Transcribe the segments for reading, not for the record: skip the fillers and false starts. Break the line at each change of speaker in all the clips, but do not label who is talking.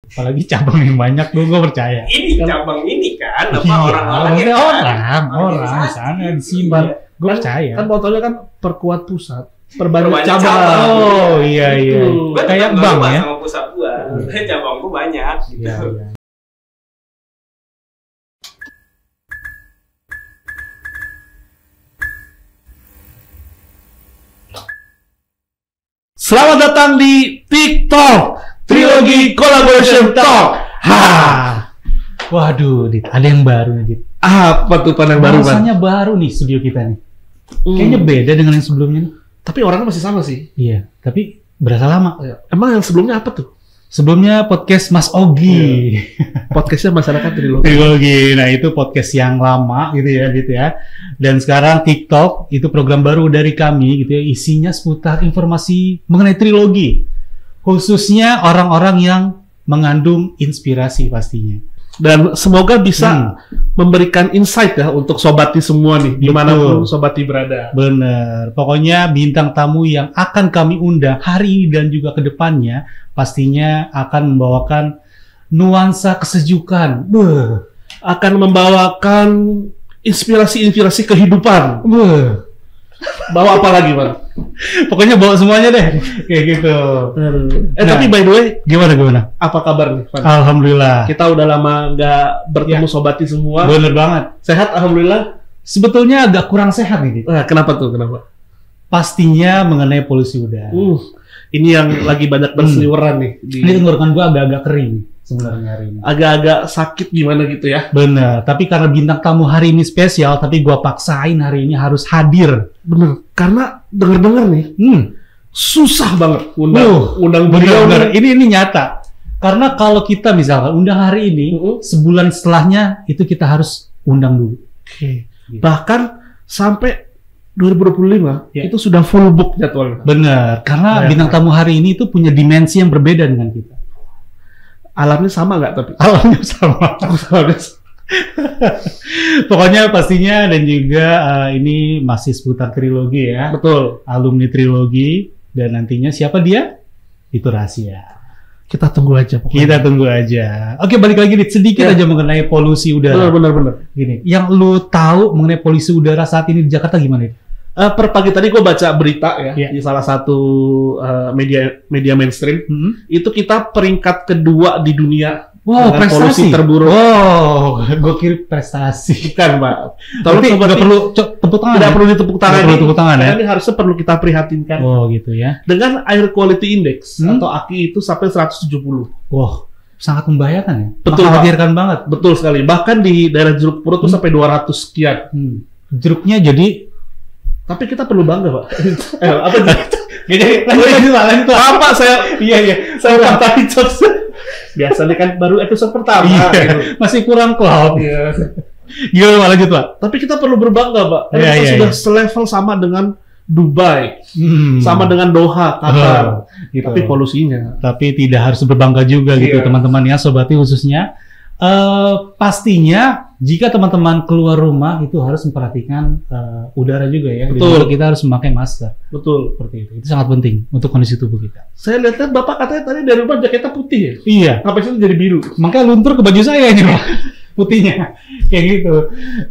Apalagi cabang yang banyak, gue percaya.
Ini cabang ini kan, apa
Iya,
orang-orang yang
orang di sana di Simbar. Gue percaya.
Kan motonya kan perkuat pusat, perbanyak
Perbanyak
cabang.
cabang.
Oh iya.
Itu.
Gua
Kayak
tetap
bank
nggak
ya.
sama pusat gua. Cabangku banyak gitu.
Iya.
Selamat datang di TikTok Trilogy Collaboration Talk.
Waduh, Dit, ada yang baru nih, Dit.
Apa tuh yang baru, Pan?
Rasanya baru nih studio kita nih. Kayaknya beda dengan yang sebelumnya nih.
Tapi orangnya masih sama sih.
Iya, tapi berasa lama.
Emang yang sebelumnya apa tuh?
Sebelumnya podcast Mas Ogi.
Podcastnya Masyarakat Trilogy.
Trilogi. Nah, itu podcast yang lama gitu ya. Dan sekarang TikTok itu program baru dari kami gitu ya, isinya seputar informasi mengenai trilogi. Khususnya orang-orang yang mengandung inspirasi pastinya.
Dan semoga bisa memberikan insight ya untuk sobati semua nih, dimanapun sobati berada.
Bener. Pokoknya bintang tamu yang akan kami undang hari ini dan juga ke depannya pastinya akan membawakan nuansa kesejukan.
Akan membawakan inspirasi-inspirasi kehidupan. Bawa apa lagi, Bang?
Pokoknya bawa semuanya deh. Kayak gitu.
Tapi by the way,
gimana?
apa kabar nih, Pan?
Alhamdulillah.
Kita udah lama nggak bertemu sobati semua.
Bener banget.
Sehat, alhamdulillah.
Sebetulnya agak kurang sehat nih, Dit.
Kenapa tuh? Kenapa?
Pastinya mengenai polusi udara.
Ini yang lagi banyak berseliweran nih.
Ini tenggorokan gua agak-agak kering sebenarnya hari ini.
Agak-agak sakit gimana gitu ya?
Bener. Tapi karena bintang tamu hari ini spesial, tapi gua paksain hari ini harus hadir.
Bener. Karena denger-denger nih, susah banget undang beliau.
Bener. Ini nyata. Karena kalau kita misalkan undang hari ini, sebulan setelahnya itu kita harus undang dulu.
Bahkan sampai 2025 itu sudah full book jadwalnya.
Bener. Karena bintang tamu hari ini itu punya dimensi yang berbeda dengan kita.
Alamnya sama nggak tapi?
Alamnya sama. Pokoknya pastinya dan juga ini masih seputar trilogi ya.
Betul.
Alumni trilogi dan nantinya siapa dia? Itu rahasia.
Kita tunggu aja. Pokoknya.
Kita tunggu aja. Oke, balik lagi sedikit aja mengenai polusi udara.
Benar.
Gini, yang lu tahu mengenai polusi udara saat ini di Jakarta gimana?
Per pagi tadi gue baca berita ya di salah satu media mainstream. Itu kita peringkat kedua di dunia.
Wow, prestasi
polusi terburuk.
Wow, gue kira prestasi.
Kan, Mbak.
Tapi nggak perlu tepuk tangan.
Tidak perlu ditepuk tangan.
Tidak perlu tepuk tangan ya.
Ini harusnya perlu kita prihatinkan.
Oh, gitu ya.
Dengan Air Quality Index atau AQI itu sampai 170.
Wow, sangat membahayakan ya.
Betul,
mengkhawatirkan banget.
Betul sekali. Bahkan di daerah Jeruk Purut tuh sampai 200 sekian.
Jeruknya jadi.
Tapi kita perlu bangga, Pak. Apa
jadi lanjut.
Apa saya?
Iya.
Saya katakan jokes. Biasanya kan baru episode pertama.
Gitu. Masih kurang cloud.
Iya.
Gimana lanjut, Pak?
Tapi kita perlu berbangga, Pak. Kita sudah selevel sama dengan Dubai, sama dengan Doha, Qatar.
Gitu.
Tapi polusinya.
Tapi tidak harus berbangga juga gitu, teman-teman ya, sobati khususnya. Pastinya jika teman-teman keluar rumah itu harus memperhatikan udara juga ya.
Betul.
Kita harus memakai masker.
Betul.
Seperti itu. Itu sangat penting untuk kondisi tubuh kita.
Saya lihat Bapak katanya tadi dari rumah jaketnya putih ya?
Iya.
Sampai sini jadi biru.
Makanya luntur ke baju saya ini, Pak. Putihnya. Kayak gitu.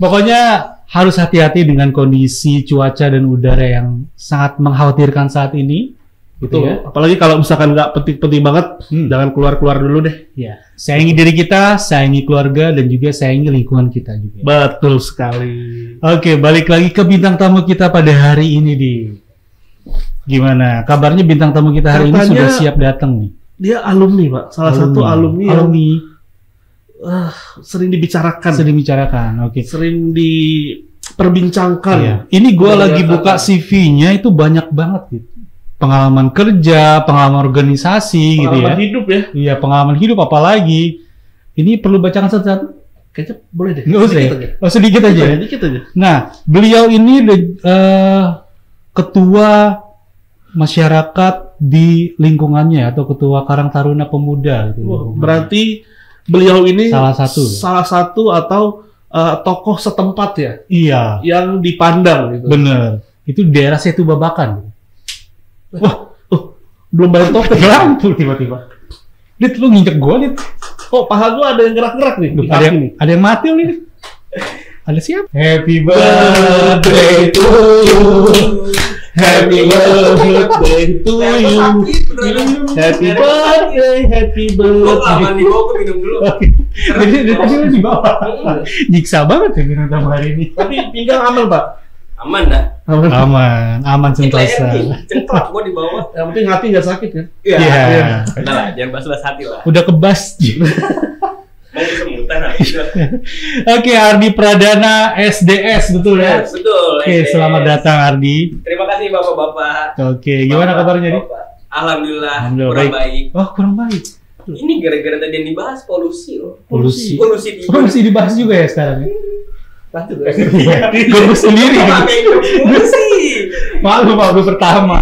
Pokoknya harus hati-hati dengan kondisi cuaca dan udara yang sangat mengkhawatirkan saat ini.
Betul.
Ya.
Apalagi kalau misalkan nggak penting-penting banget, jangan keluar-keluar dulu deh.
Ya. Sayangi diri kita, sayangi keluarga, dan juga sayangi lingkungan kita juga.
Betul sekali.
Oke, balik lagi ke bintang tamu kita pada hari ini, Di. Gimana? Kabarnya bintang tamu kita hari ini sudah siap datang nih.
Dia alumni, Pak. Salah satu alumni. Sering dibicarakan.
Oke.
Sering diperbincangkan.
Iya. Ini gue lagi buka CV-nya itu banyak banget gitu. Pengalaman kerja, pengalaman organisasi gitu ya.
Pengalaman hidup ya.
Iya, pengalaman hidup apalagi. Ini perlu bacakan satu-satu?
Kayaknya boleh deh.
Nggak usah ya? Oh, sedikit aja.
Sedikit aja.
Nah, beliau ini ketua masyarakat di lingkungannya atau ketua Karang Taruna Pemuda gitu.
Berarti beliau ini
salah satu
atau tokoh setempat ya?
Iya.
Yang dipandang gitu.
Bener. Itu daerah Setu Babakan.
Wah, belum bayar token.
Lampu tiba-tiba. Dit, lu nginjek gua, Dit.
Kok paha gua ada yang gerak-gerak nih? Di
Ada
kaki
yang,
nih.
ada yang mati nih. Ada siapa? Happy birthday to you. Happy birthday to you. Happy birthday, happy
Gue kelamaan
birthday.
di bawah, gue minum dulu.
Jadi tadi lu di bawah. Nyiksa banget ya minum tamu hari ini.
Tapi pinggang aman, Pak.
Aman dah.
Aman
Ini
sentosa.
cengklak gue di bawah.
Yang penting hati nggak sakit kan?
Iya.
Udah lah, jangan bahas-bahas hati lah.
Udah kebas.
Mau kesemutan habis itu.
Oke, Ardi Pradana SDS, betul ya?
Betul.
Oke, selamat datang Ardi.
Terima kasih bapak-bapak.
Oke, gimana kabarnya nih?
Alhamdulillah,
Alhamdulillah,
kurang baik.
Oh, kurang baik.
Ini gara-gara tadi yang dibahas polusi loh.
Polusi.
Polusi di
dibahas juga ya sekarang ya?
Lanjut ya.
Iya, gue sendiri.
pakai polusi.
Malu pertama.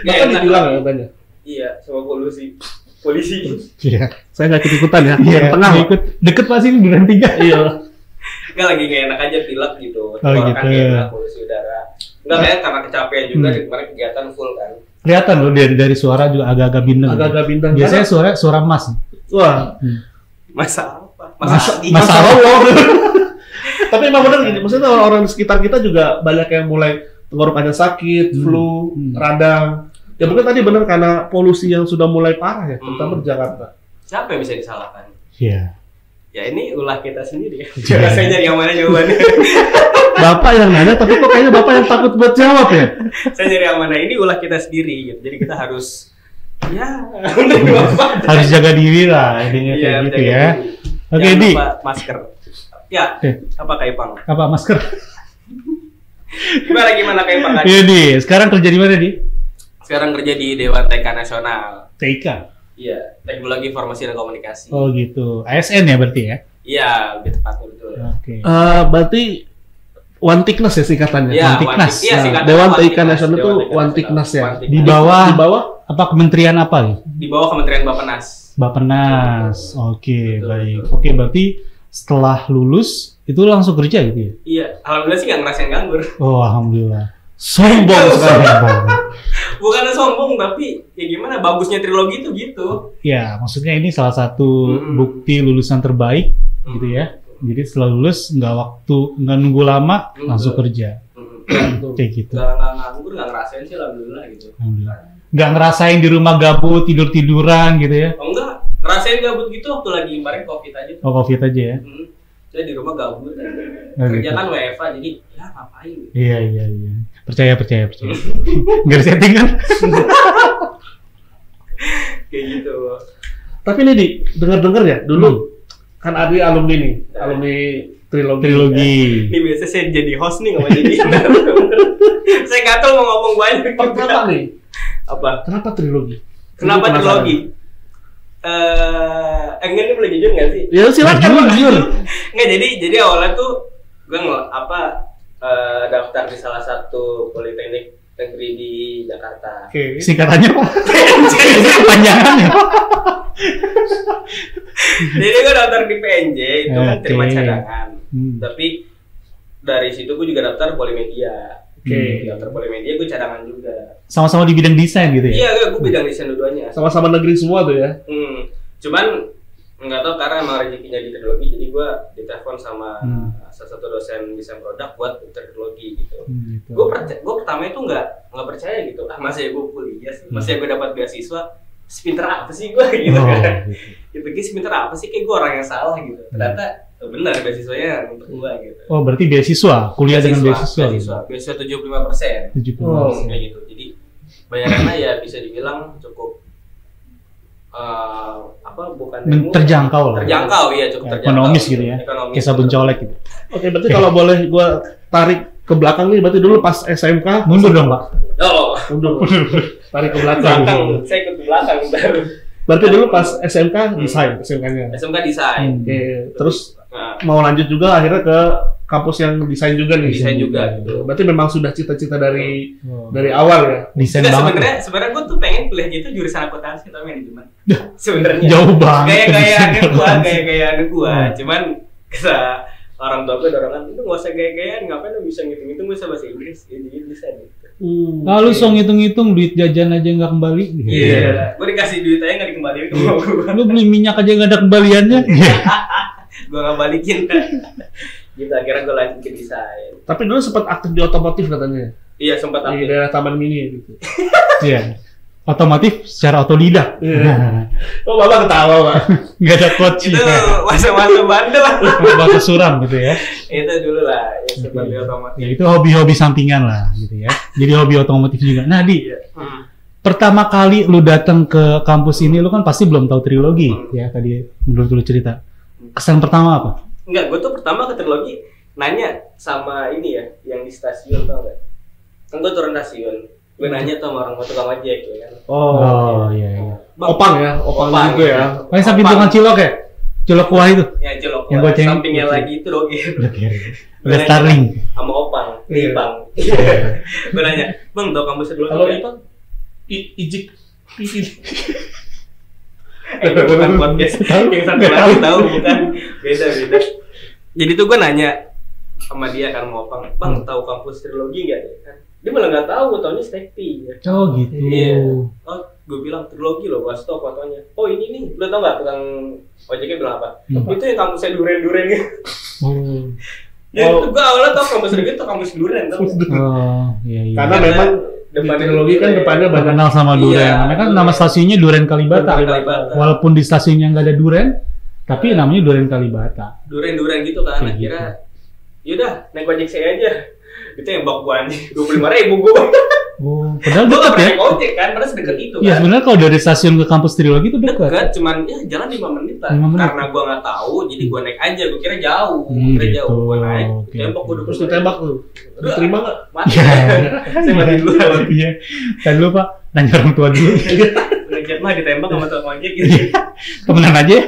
Bahkan dibilang ya katanya.
Iya, sama polusi. Polisi.
Iya.
Saya nggak ikut-ikutan ya.
Iya,
Yang tengah.
ikut. Deket pasti ini Duren 3.
Iya.
Enggak lagi nggak enak aja pilek gitu.
Oh,
Tenggorokan
gitu.
enak, polusi udara. Enggak kayak karena kecapean juga di kemarin kegiatan full kan.
Kelihatan loh dari suara juga agak-agak bindeng.
Agak-agak bintang.
Biasanya suara emas.
Wah.
Masa apa? Masa
Masa Allah.
Tapi emang benar gini, maksudnya orang-orang di sekitar kita juga banyak yang mulai tenggorokannya sakit, flu, radang. Ya mungkin tadi benar karena polusi yang sudah mulai parah ya, terutama di Jakarta.
Siapa yang bisa disalahkan?
Iya.
Ya ini ulah kita sendiri.
Iya.
Saya nyari yang mana jawabannya.
Bapak yang nanya, tapi kok kayaknya Bapak yang takut buat jawab ya?
Saya nyari yang mana, ini ulah kita sendiri gitu. Jadi kita harus
Harus jaga diri lah intinya kayak gitu ya. Oke,
Jangan
Di.
lupa masker. Ya, apa Kak Ipang?
Apa masker?
Gimana Kak Ipang?
Iya, Di. Sekarang kerja di mana, Di?
Sekarang kerja di Dewan TK Nasional.
TK.
Iya, Teknologi Informasi dan Komunikasi.
Oh gitu. ASN ya berarti ya?
Iya, lebih tepatnya betul.
Oke.
Berarti One Thickness ya singkatannya.
Iya,
One Thickness.
Iya, singkatnya
Dewan
One
TK
Thickness.
Nasional itu
Dewan TK
One Thickness ya.
One Thickness.
Di bawah
Di bawah
apa kementerian apa nih?
Di bawah Kementerian Bappenas.
Bappenas. Oke,
Betul,
baik.
betul.
Oke, berarti setelah lulus itu langsung kerja gitu ya?
Iya, alhamdulillah sih nggak ngerasain nganggur.
Oh, alhamdulillah.
sombong sekali.
Bukan sombong, tapi ya gimana, bagusnya trilogi itu gitu.
Ya, maksudnya ini salah satu bukti lulusan terbaik gitu ya. Jadi setelah lulus nggak nunggu lama langsung kerja. Kayak gitu.
Nggak nganggur, nggak ngerasain sih alhamdulillah gitu.
Alhamdulillah. Nggak ngerasain di rumah gabut, tidur-tiduran gitu ya?
Oh enggak, ngerasain gabut gitu waktu lagi kemarin COVID aja tuh.
Oh, COVID aja ya?
Saya di rumah gabut aja.
Oh,
Kerja
gitu.
kan WFA, jadi ya ngapain gitu.
Iya. Percaya. Nggak ada setting kan?
Kayak gitu.
Tapi nih Di, dengar-dengar ya dulu kan Adi alumni nih, alumni trilogi.
Ini biasa saya jadi host nih, nggak mau jadi. Saya nggak tahu mau ngomong banyak.
Pertama nih,
Apa?
kenapa trilogi?
Kenapa
Ini penasaran.
trilogi? Enggak, ini boleh jujur nggak sih?
Ya silakan jujur.
Nggak, jadi awalnya tuh gue daftar di salah satu politeknik negeri di Jakarta.
Oke.
Singkatannya apa? Itu kepanjangan ya?
Jadi gue daftar di PNJ itu kan
Oke.
terima cadangan.
Hmm.
Tapi dari situ gue juga daftar Polimedia.
Oke.
Daftar Polimedia gue cadangan juga.
Sama-sama di bidang desain gitu ya?
Iya, gue bidang desain dua-duanya.
Sama-sama negeri semua tuh ya.
Cuman nggak tahu karena emang rezekinya di teknologi, jadi gue ditelepon sama salah satu dosen desain produk buat teknologi gitu.
Gitu.
Gue pertama itu nggak percaya gitu. Masa ya gue kuliah sih, masa ya gue dapat beasiswa, sepinter apa sih gue gitu
Oh,
kan?
gitu.
Gitu, sepinter apa sih, kayak gue orang yang salah gitu. Ternyata benar beasiswanya untuk gue gitu.
Oh, berarti beasiswa, kuliah dengan beasiswa.
Beasiswa 75%.
70%.
Oh.
Kayak gitu. Jadi bayarannya ya bisa dibilang cukup
Terjangkau lah.
Terjangkau, iya, cukup terjangkau.
Ekonomis gitu ya.
Ekonomis.
Kayak sabun colek gitu.
Oke, berarti kalau boleh gue tarik ke belakang nih, berarti dulu pas SMK
Mundur dong, Pak.
Oh,
mundur. Tarik ke belakang.
saya ikut ke belakang baru.
Berarti dulu pas SMK desain SMK-nya.
SMK desain.
Oke, terus
Nah,
mau lanjut juga akhirnya ke kampus yang desain juga nih.
desain juga gitu.
Berarti memang sudah cita-cita dari awal ya.
Desain
Enggak,
banget.
sebenarnya gue tuh pengen kuliah gitu jurusan akuntansi atau manajemen. Sebenarnya.
Jauh banget.
Gaya-gaya anak gua,
Akuntansi.
gaya-gaya anak gua. Cuman kata orang tua gue dorongan itu nggak usah gaya-gayaan, ngapain lu bisa ngitung-ngitung bisa bahasa Inggris, jadi bisa gitu.
Lalu so ngitung-ngitung duit jajan aja nggak kembali.
Iya, gue dikasih duit aja nggak dikembaliin ke gue.
Lu beli minyak aja nggak ada kembaliannya.
Gue nggak balikin. Gitu akhirnya gue lanjut ke desain.
Tapi dulu sempat aktif di otomotif katanya.
Iya sempat
Di
aktif.
daerah Taman Mini gitu.
Iya. Otomotif secara otodidak.
Iya. Oh, Bapak ketawa, Pak.
Nggak ada coach.
Itu masa-masa bandel lah.
Batu suram gitu ya.
Itu dulu lah, ya seperti otomotif.
Ya itu hobi-hobi sampingan lah gitu ya. Jadi hobi otomotif juga. Nah, pertama kali lu datang ke kampus ini lu kan pasti belum tahu trilogi ya tadi menurut lu cerita. Kesan pertama apa?
Enggak, gue tuh pertama ke trilogi nanya sama ini ya, yang di stasiun tau gak? Kan gue turun stasiun, gue nanya tuh sama orang tukang ojek ya kan.
Oh iya.
Opang ya, opang juga ya.
Oh, yang samping tukang cilok ya? Cilok kuah itu?
Ya cilok.
Yang goceng.
Sampingnya lagi itu doge.
Udah Starling.
Sama opang,
Iya.
Bang. Gue nanya, Bang, tau kampus dulu
Kalau
nggak?"
itu ijik
Itu bukan podcast. Yang satu lagi tahu bukan. Beda. Jadi tuh gue nanya sama dia kan mau opang, Bang, tahu kampus trilogi nggak ya? Kan dia malah nggak tahu, taunya Stekti ya.
Oh gitu.
Iya. Oh, gue bilang trilogi loh, gua stop fotonya. Oh ini nih, lo tau nggak tukang ojeknya bilang apa? Itu yang kampusnya duren-duren gitu.
Oh.
Ya itu gue awalnya tau kampus trilogi itu kampus duren tau.
Oh iya.
Karena memang di teknologi kan depannya banyak.
Kenal sama Duren.
Iya.
Namanya kan nama stasiunnya Duren Kalibata.
Kalibata.
Walaupun di stasiunnya nggak ada Duren, tapi namanya Duren Kalibata.
Duren gitu kan.
Kayak
Akhirnya, yaudah naik ojek saya aja. Itu yang bak gua anjing 25.000 gua.
Oh, padahal
Gua
dekat
nggak
ya?
naik ojek kan, padahal sedekat itu
Iya
kan.
sebenarnya kalau dari stasiun ke kampus trilogi itu dekat.
Dekat, cuman ya jalan 5 menit lah.
5 menit.
Karena gua nggak tahu, jadi gua naik aja. Gua kira jauh,
Gitu.
Gua naik.
Oke.
Tembak gua
Terus ditembak tuh. Diterima nggak?
Mati.
Iya.
Saya mati dulu.
Iya. Dan lu Pak, nanya orang tua dulu.
Ngejat mah ditembak sama tukang ojek gitu.
Temenan aja ya?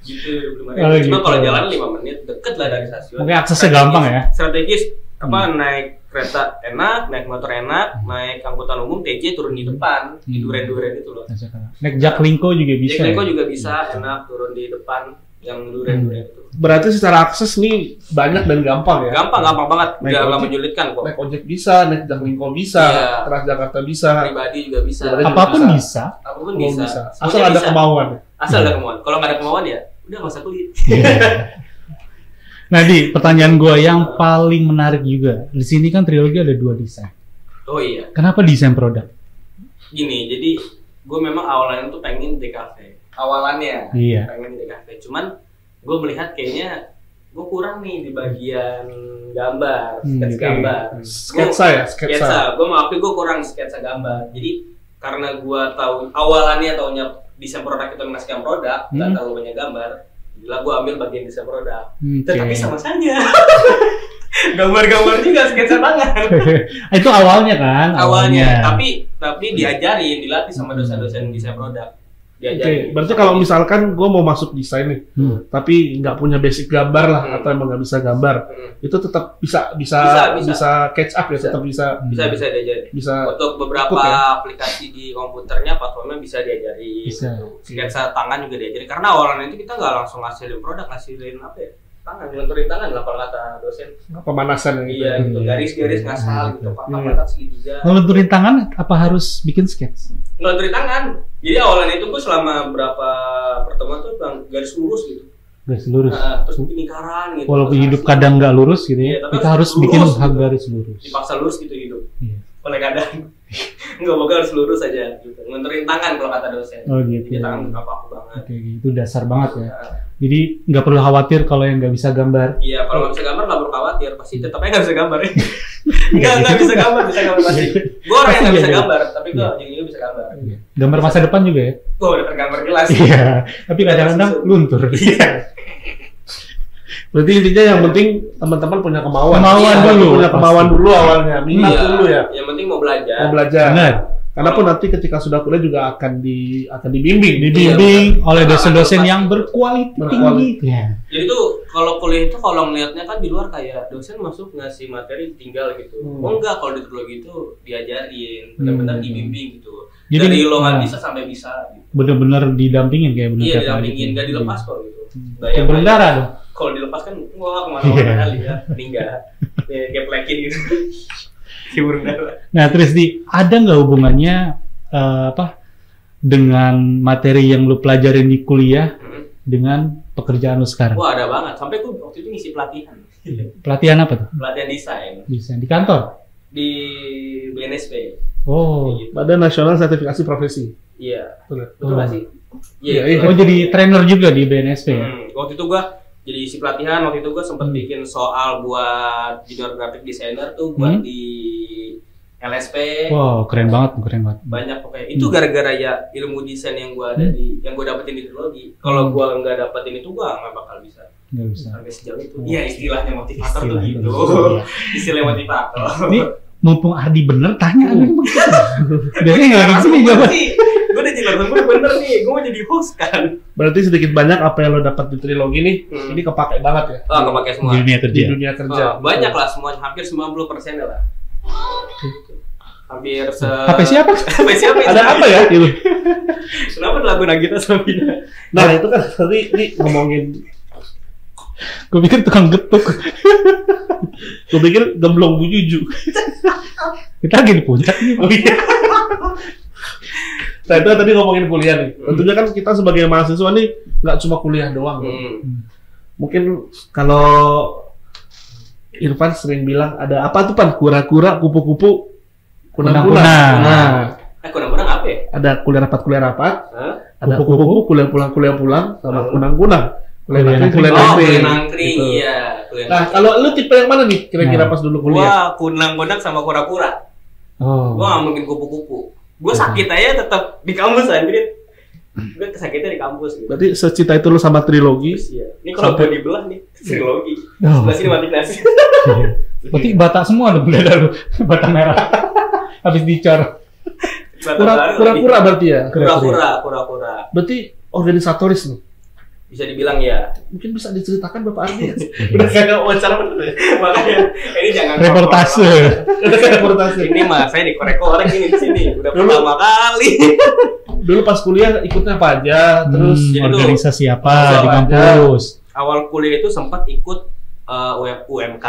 Gitu 25.000.
Oh,
Cuma
gitu.
kalau jalan 5 menit deket lah dari stasiun.
Oke, aksesnya gampang ya?
Strategis naik kereta enak, naik motor enak, naik angkutan umum TJ turun di depan di duren-duren itu loh.
Naik Jaklingko juga bisa.
Jaklingko
ya?
juga bisa enak turun di depan yang duren-duren itu.
Berarti secara akses nih banyak dan gampang ya.
Gampang banget,
Naik
nggak
ojek.
menyulitkan kok.
Naik ojek bisa, naik Jaklingko bisa,
Iya.
Transjakarta bisa.
Pribadi juga bisa.
Pribadi
Apapun
bisa.
bisa.
Apapun
Mau
bisa.
bisa.
Semuanya
Asal ada
bisa.
kemauan.
Asal ada kemauan. Kalau nggak ada kemauan ya udah nggak usah kuliah.
Nah, Di, pertanyaan gue yang paling menarik juga. Di sini kan trilogi ada 2 desain.
Oh iya.
Kenapa desain produk?
Gini, jadi gue memang awalnya tuh pengen DKV. Awalannya
Iya.
pengen DKV. Cuman gue melihat kayaknya gue kurang nih di bagian gambar, sketsa
oke.
gambar.
Sketsa ya, sketsa.
Gue maafin gue kurang sketsa gambar. Jadi karena gue tahu awalannya taunya desain produk itu menghasilkan produk, nggak tahu banyak gambar. Gila gue ambil bagian desain produk. Tetapi sama saja. Gambar-gambar juga sketsa tangan.
Itu awalnya kan?
Awalnya, tapi diajarin, dilatih sama dosen-dosen desain produk.
Oke,
Diajarin.
berarti kalau misalkan gue mau masuk desain nih, tapi nggak punya basic gambar lah,
Hmm.
atau emang nggak bisa gambar, itu tetap bisa catch up ya, tetap bisa
bisa diajarin.
bisa.
Untuk beberapa
Cukup ya?
aplikasi di komputernya platformnya bisa diajari.
Bisa.
Sketsa tangan juga diajari. Karena awalnya itu kita nggak langsung ngasilin produk, ngasilin apa ya? Tangan, ngelenturin tangan lah kalau kata dosen.
Pemanasan gitu.
Iya gitu, garis-garis ngasal gitu, patah-patah segitiga.
Ngelenturin tangan apa harus bikin sketch?
Ngelenturin tangan. Jadi awalnya itu gue selama berapa pertemuan tuh bang garis lurus gitu.
Garis lurus.
Nah, terus bikin lingkaran gitu.
Walaupun
Terus
hidup
asli.
kadang nggak lurus gitu
Iya,
ya,
tapi
kita
harus
harus bikin
lurus gitu.
garis lurus.
Dipaksa lurus gitu hidup.
Iya.
Oleh kadang nggak bakal harus lurus aja gitu. Ngelenturin tangan kalau kata dosen.
Oh gitu.
Jadi tangan apa aku banget.
Oke, itu dasar banget ya.
Nah,
Jadi nggak perlu khawatir kalau yang nggak bisa gambar.
iya, kalau nggak bisa gambar nggak perlu khawatir, pasti tetap aja nggak bisa gambar. Nggak bisa gambar pasti. Gue orang yang nggak bisa gambar, tapi gue juga bisa gambar.
Gambar masa depan juga ya.
Gue udah tergambar jelas.
Iya. Tapi kadang-kadang luntur.
Berarti intinya yang penting teman-teman punya kemauan.
Kemauan
Iya,
dulu,
punya kemauan
pasti.
dulu awalnya, minat
Iya,
dulu ya,
yang penting mau belajar.
mau belajar.
Benar.
Karena pun nanti ketika sudah kuliah juga akan dibimbing.
Dibimbing oleh
Iya,
dosen-dosen
benar.
yang berkualitas
Berkualitas.
tinggi. Ya.
Jadi tuh kalau kuliah itu kalau ngelihatnya kan di luar kayak dosen masuk ngasih materi tinggal gitu. Oh enggak, kalau di teknologi itu diajarin, benar-benar dibimbing gitu.
Jadi,
Dari lo nggak
nah,
bisa sampai bisa gitu.
Bener-bener didampingin kayak bener
Iya
kata
didampingin,
Adit.
nggak dilepas kok gitu. Gaya
Burung dara dong.
Kalau dilepas kan wah kemana-mana kali ya. Ini enggak. Kayak plekin gitu. Kayak burung dara.
Nah, terus ada nggak hubungannya dengan materi yang lu pelajarin di kuliah dengan pekerjaan lu sekarang?
Wah, ada banget. Sampai tuh waktu itu ngisi pelatihan.
Pelatihan apa tuh?
Pelatihan desain.
Desain di kantor?
Di BNSP.
Oh,
gitu.
Badan Nasional Sertifikasi Profesi.
Iya.
Betul.
Betul nggak sih?
Iya,
Iya.
oh jadi trainer juga di BNSP ya?
Waktu itu gua jadi isi pelatihan. Waktu itu gua sempat bikin soal buat junior graphic designer tuh buat di LSP.
Wow, keren banget.
Banyak pokoknya. Itu gara-gara ya ilmu desain yang gua ada yang gua dapetin di trilogi. Kalau gua nggak dapetin itu gua nggak bakal bisa.
Nggak bisa.
Sampai sejauh itu. Iya, istilahnya motivator tuh
Istilah
gitu.
itu.
Istilah motivator.
Ini mumpung Ardi bener, tanya nih. Biasanya nggak kayak gini jawab.
Gue udah jadi gue bener nih, gue mau jadi host kan.
Berarti sedikit banyak apa yang lo dapat di trilogi nih, ini kepake banget ya?
Oh, kepake semua.
Di dunia kerja.
Di dunia kerja.
Banyak lah semuanya, hampir 90% lah. Hampir
HP siapa?
HP siapa?
Ada apa ya? Gitu.
Kenapa lagu Nagita Slavina?
Nah itu kan tadi ini ngomongin,
Gue pikir tukang getuk.
gue pikir gemblong Bu Juju.
Kita lagi di puncak nih.
Oh iya. Nah itu tadi ngomongin kuliah nih. Tentunya kan kita sebagai mahasiswa nih nggak cuma kuliah doang. Mungkin kalau Irfan sering bilang ada apa tuh Pan? Kura-kura, kupu-kupu, kunang-kunang. Nah,
Kunang-kunang apa ya?
ada kuliah rapat, ada
Kupu-kupu.
kupu-kupu, kuliah pulang, sama kunang-kunang. Kuliah
Kuliah
nangkring.
Nangkring,
Gitu.
iya.
Nah, kalau lu tipe yang mana nih kira-kira pas dulu kuliah?
Wah, kunang-kunang sama kura-kura.
Oh.
Gua nggak mungkin kupu-kupu. Gue sakit aja tetap di kampus anjir. Gue kesakitnya di kampus gitu.
Berarti secita itu lu sama trilogi?
Iya. Ini kalau gue dibelah nih, trilogi.
Oh.
Sebelah sini mati nasi.
Berarti bata semua lu beda lu. Bata merah. Habis dicor.
Kura-kura berarti ya?
Kura-kura.
Berarti organisatoris nih?
Bisa dibilang ya.
Mungkin bisa diceritakan Bapak Ardi ya?
Udah kayak wawancara bener ya. Makanya ini jangan
Reportase.
Udah kayak reportase.
Ini mah saya dikorek-korek ini di sini. Udah pertama kali.
Dulu pas kuliah ikutnya apa aja? Terus
Jadi tuh,
organisasi apa
organisasi
di
apa
kampus?
awal kuliah itu sempat ikut UMK.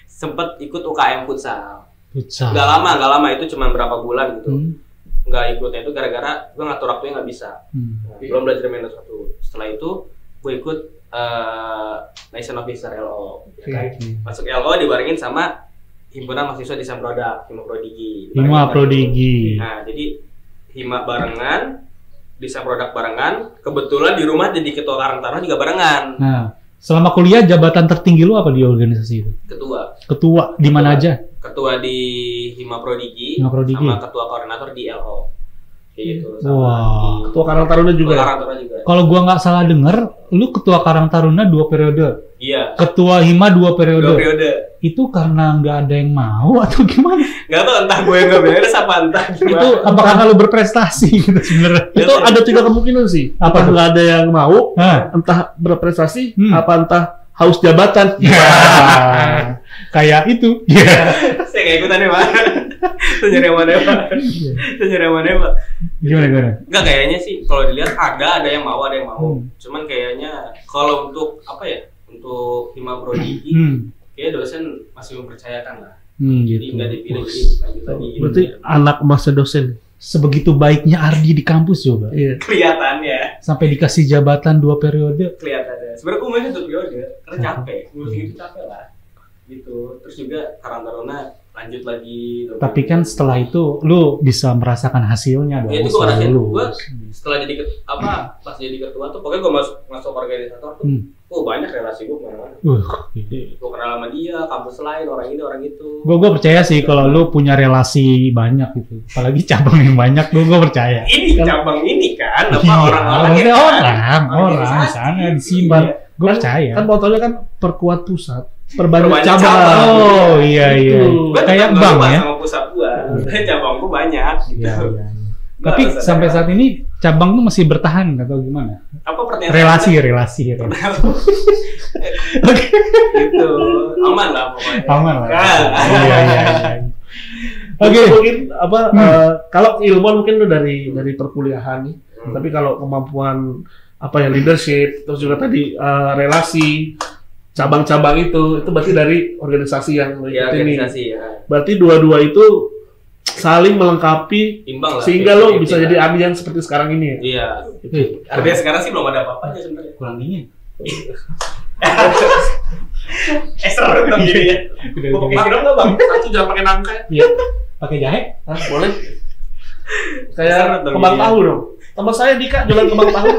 Sempat ikut UKM futsal.
Futsal.
Nggak lama itu cuma berapa bulan gitu. Nggak ikutnya itu gara-gara gue ngatur waktunya nggak bisa. Belum belajar manage waktu. Setelah itu gue ikut Liaison Officer LO. Ya kan? Masuk LO dibarengin sama Himpunan Mahasiswa Desain Produk, Hima Prodigi.
Hima Prodigi.
Nah, jadi Hima barengan, Desain Produk barengan. Kebetulan di rumah jadi ketua Karang Taruna juga barengan.
Nah, selama kuliah jabatan tertinggi lu apa di organisasi itu? Ketua di mana aja?
Ketua di Hima Prodigi, sama ketua koordinator di LO. Kayak gitu.
Wah.
Ketua Karang Taruna juga.
Karang Taruna juga.
Kalau gua nggak salah denger, lu ketua Karang Taruna 2 periode.
Iya.
Ketua Hima 2 periode.
2 periode.
Itu karena nggak ada yang mau atau gimana?
Nggak tahu entah gue yang nggak beres apa entah gimana.
Itu apa karena lu berprestasi gitu sebenarnya?
Itu ada 3 kemungkinan sih. Apa nggak ada yang mau, entah berprestasi, apa entah haus jabatan.
Ya, kayak itu.
Saya nggak ikutan ya Pak. Itu nyari yang mana ya Pak? Itu nyari yang mana ya Pak?
Gimana?
Enggak, kayaknya sih kalau dilihat ada yang mau, ada yang mau. Cuman kayaknya kalau untuk apa ya? Untuk Hima Prodigi, kayaknya dosen masih mempercayakan lah. Jadi nggak dipilih lanjut lagi.
Berarti anak emasnya dosen.
Sebegitu baiknya Ardi di kampus juga.
Iya.
Kelihatannya.
Sampai dikasih jabatan 2 periode.
Kelihatannya. Sebenarnya gue masih 2 periode, karena capek. Gue segitu capek lah. Gitu. Terus juga Karang Taruna lanjut lagi.
Tapi kan setelah itu lu bisa merasakan hasilnya dong.
Ya itu gue rasain. Gue setelah jadi pas jadi ketua tuh pokoknya gue masuk organisator tuh banyak relasi gue kemana-mana. Gue kenal sama dia, kampus lain, orang ini, orang itu.
Gue percaya sih kalau lu punya relasi banyak gitu. Apalagi cabang yang banyak, gue percaya.
Ini cabang ini kan, apa
orang-orang
orang
sana disimpan. Gue percaya.
Kan motonya kan perkuat pusat, perbanyak cabang.
Oh iya. Kayak bank ya.
Sama pusat gua, cabang gua banyak. Gitu.
Iya. Tapi sampai saat ini cabang tuh masih bertahan atau gimana?
Apa pertanyaan?
Relasi.
Oke. Gitu. Aman lah pokoknya.
Aman lah. Iya.
Oke. Mungkin kalau ilmuwan mungkin lu dari perkuliahan nih. Tapi kalau kemampuan leadership, terus juga tadi relasi, cabang-cabang itu berarti dari organisasi yang mengikuti ini. Berarti dua-dua itu saling melengkapi,
imbang lah,
sehingga lo bisa jadi Ardian seperti sekarang ini.
Iya. Ardian sekarang sih belum ada apa-apanya sebenarnya.
Kurang dingin.
Seru dong jadinya. Mau pakai dong nggak bang?
Satu jangan pakai nangka.
Iya. Pakai jahe?
Boleh. Kayak kembang tahu dong. Teman saya Dika jualan kembang tahu.